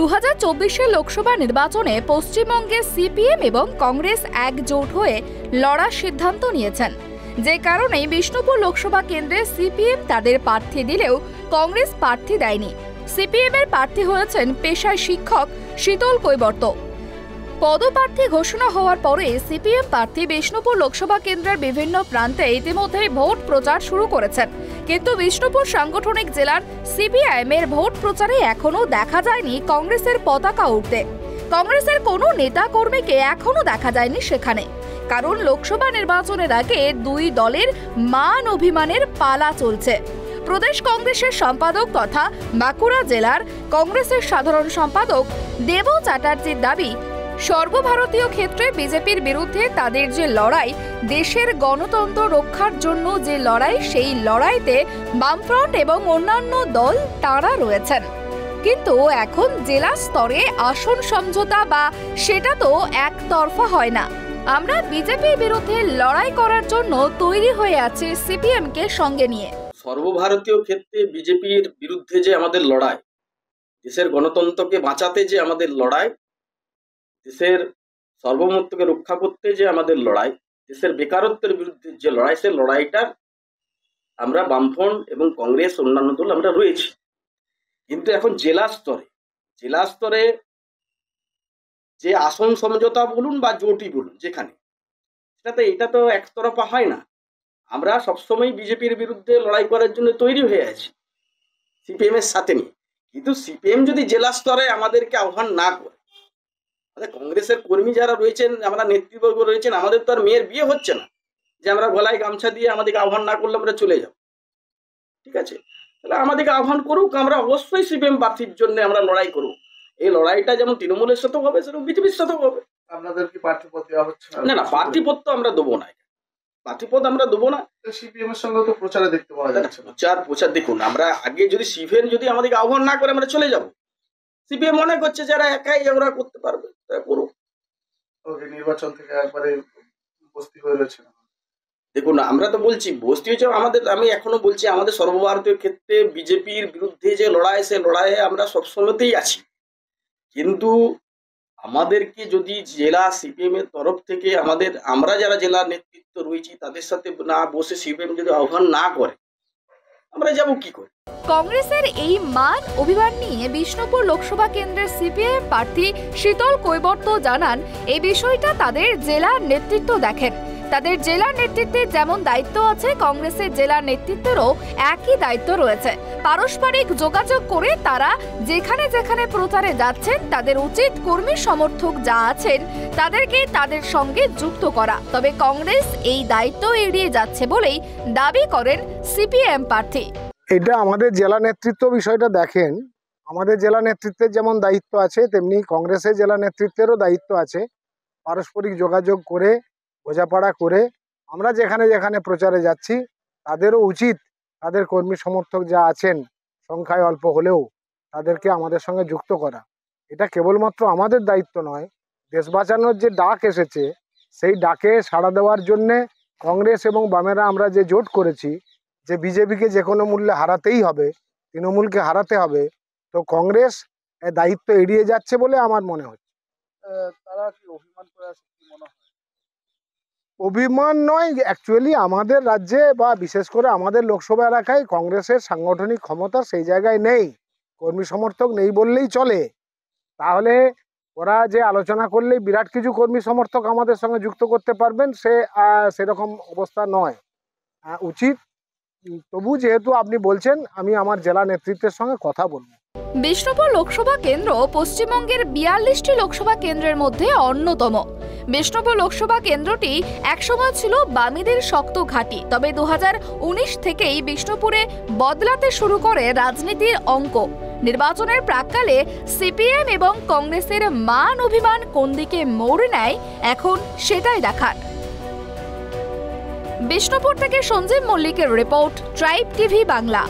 2024 লোকসভা নির্বাচনে পশ্চিমবঙ্গে সিপিএম এবং কংগ্রেস একজোট হয়ে লড়ার সিদ্ধান্ত নিয়েছেন, যে কারণে বিষ্ণুপুর লোকসভা কেন্দ্রে সিপিএম তাদের প্রার্থী দিলেও কংগ্রেস প্রার্থী দেয়নি। সিপিএম এর প্রার্থী হয়েছেন পেশায় শিক্ষক শীতল কৈবর্ত। পদপ্রার্থী ঘোষণা হওয়ার পরে সিপিএম প্রার্থী বিষ্ণুপুর লোকসভা কেন্দ্রের বিভিন্ন প্রান্তে ইতিমধ্যে ভোট প্রচার শুরু করেছেন, কিন্তু বিষ্ণুপুর সাংগঠনিক জেলার সিপিআইএম এর ভোট প্রচারে এখনো দেখা যায়নি কংগ্রেসের পতাকা উঠতে। কংগ্রেসের কোনো নেতা কর্মীকে এখনো দেখা যায়নি সেখানে, কারণ লোকসভা নির্বাচনের আগে দুই দলের মান অভিমানের পালা চলছে। প্রদেশ কংগ্রেসের সম্পাদক তথা বাঁকুড়া জেলার কংগ্রেসের সাধারণ সম্পাদক দেব চ্যাটার্জির দাবি, সর্বভারতীয় ক্ষেত্রে বিজেপির বিরুদ্ধে তাদের যে লড়াই, দেশের গণতন্ত্র রক্ষার জন্য যে লড়াই, সেই লড়াইতে বামফ্রন্ট এবং অন্যান্য দল তারা রয়েছেন। কিন্তু এখন জেলা স্তরে আসন সমঝোতা বা সেটা তো একতরফা হয় না। আমরা বিজেপির বিরুদ্ধে লড়াই করার জন্য তৈরি হয়ে আছে সিপিএম কে সঙ্গে নিয়ে। সর্বভারতীয় ক্ষেত্রে বিজেপির বিরুদ্ধে যে আমাদের লড়াই, দেশের গণতন্ত্রকে বাঁচাতে যে আমাদের লড়াই, দেশের সার্বভৌমত্বকে রক্ষা করতে যে আমাদের লড়াই, দেশের বেকারত্বের বিরুদ্ধে যে লড়াই, সে লড়াইটার আমরা বামফ্রন্ট এবং কংগ্রেস অন্যান্য দল আমরা রয়েছি। কিন্তু এখন জেলা স্তরে যে আসন সমঝোতা বলুন বা জোটই বলুন, যেখানে এটা তো একতরফা হয় না। আমরা সবসময় বিজেপির বিরুদ্ধে লড়াই করার জন্য তৈরি হয়ে আছি সিপিএম এর সাথে নিয়ে। কিন্তু সিপিএম যদি জেলা স্তরে আমাদেরকে আহ্বান না করে, আমাদের কংগ্রেসের কর্মী যারা রয়েছেন, আমরা নেতৃবর্গ রয়েছেন, আমাদের তো আর মেয়ের বিয়ে হচ্ছে না যে আমরা গলায় গামছা দিয়ে আমাদেরকে আহ্বান না করলে আমরা চলে যাব। ঠিক আছে, তাহলে আমাদেরকে আহ্বান করুক, আমরা অবশ্যই সিপিএম প্রার্থীর জন্য আমরা লড়াই করব। এই লড়াইটা যেমন তৃণমূলের সাথেও হবে, সেরকম বিজেপির সাথেও হবে। আপনাদের কি প্রার্থীপদ দেওয়া হচ্ছে না, প্রার্থীপদ তো আমরা দেবো না, প্রার্থীপদ আমরা দেবো না। সিপিএম এর সঙ্গে তো প্রচারে দেখতে পাওয়া যাচ্ছে। প্রচার দেখুন, আমরা আগে যদি সিপিএম যদি আমাদেরকে আহ্বান না করে আমরা চলে যাব, সিপিএম মনে করছে যারা একাই ওরা করতে পারবে, তারা করুক। নির্বাচন থেকে একবারে বস্তি হয়ে রয়েছে। দেখুন, আমরা তো বলছি বস্তি হয়েছে আমাদের। আমি এখনো বলছি আমাদের সর্বভারতীয় ক্ষেত্রে বিজেপির বিরুদ্ধে যে লড়াই, সে লড়াইয়ে আমরা সবসময়তেই আছি। কিন্তু আমাদেরকে যদি জেলা সিপিএম এর তরফ থেকে আমরা যারা জেলা নেতৃত্ব রয়েছি তাদের সাথে না বসে সিপিএম যদি আহ্বান না করে, আমরা যাব কি করে? কংগ্রেসের এই মান অভিমান নিয়ে বিষ্ণুপুর লোকসভা কেন্দ্রের সিপিএম প্রার্থী শীতল কৈবর্ত জানান, এই বিষয়টা তাদের জেলার নেতৃত্ব দেখেন। তাদের জেলার নেতৃত্বে যেমন দায়িত্ব আছে, কংগ্রেসের জেলার নেতৃত্বেরও একই দায়িত্ব রয়েছে। পারস্পরিক যোগাযোগ করে তারা যেখানে যেখানে প্রচারে যাচ্ছেন, তাদের উচিত কর্মী সমর্থক যা আছেন তাদেরকে তাদের সঙ্গে যুক্ত করা। তবে কংগ্রেস এই দায়িত্ব এড়িয়ে যাচ্ছে বলেই দাবি করেন সিপিএম প্রার্থী। এটা আমাদের জেলা নেতৃত্ব বিষয়টা দেখেন। আমাদের জেলা নেতৃত্বের যেমন দায়িত্ব আছে, তেমনি কংগ্রেসের জেলা নেতৃত্বেরও দায়িত্ব আছে। পারস্পরিক যোগাযোগ করে, বোঝাপড়া করে আমরা যেখানে যেখানে প্রচারে যাচ্ছি, তাদেরও উচিত তাদের কর্মী সমর্থক যা আছেন, সংখ্যায় অল্প হলেও, তাদেরকে আমাদের সঙ্গে যুক্ত করা। এটা কেবলমাত্র আমাদের দায়িত্ব নয়, দেশ বাঁচানোর যে ডাক এসেছে, সেই ডাকে সাড়া দেওয়ার জন্যে কংগ্রেস এবং বামেরা আমরা যে জোট করেছি, যে বিজেপিকে যে কোনো মূল্যে হারাতেই হবে, তৃণমূলকে হারাতে হবে, তো কংগ্রেস দায়িত্ব এড়িয়ে যাচ্ছে বলে আমার মনে হচ্ছে। তারা কি অভিমান করে আছে কি মনে হয়? অভিমান নয়, অ্যাকচুয়ালি আমাদের রাজ্যে বা বিশেষ করে আমাদের লোকসভা এলাকায় কংগ্রেসের সাংগঠনিক ক্ষমতা সেই জায়গায় নেই, কর্মী সমর্থক নেই বললেই চলে। তাহলে ওরা যে আলোচনা করলেই বিরাট কিছু কর্মী সমর্থক আমাদের সঙ্গে যুক্ত করতে পারবেন, সেরকম অবস্থা নয়। উচিত, তবু যেহেতু আপনি বলছেন, আমি আমার জেলা নেতৃত্বের সঙ্গে কথা বলবো। বিষ্ণুপুর লোকসভা কেন্দ্র পশ্চিমবঙ্গের 42টি লোকসভা কেন্দ্রের মধ্যে অন্যতম। বিষ্ণুপুর লোকসভা কেন্দ্রটি একসময় ছিল বামেদের শক্ত ঘাঁটি, তবে 2019 থেকেই বিষ্ণুপুরে বদলাতে শুরু করে রাজনীতির অঙ্ক। নির্বাচনের প্রাক্কালে সিপিএম এবং কংগ্রেসের মান অভিমান কোন দিকে মোড় নেয়, এখন সেটাই দেখার। বিষ্ণুপুর থেকে সঞ্জীব মল্লিকের রিপোর্ট, ট্রাইব টিভি বাংলা।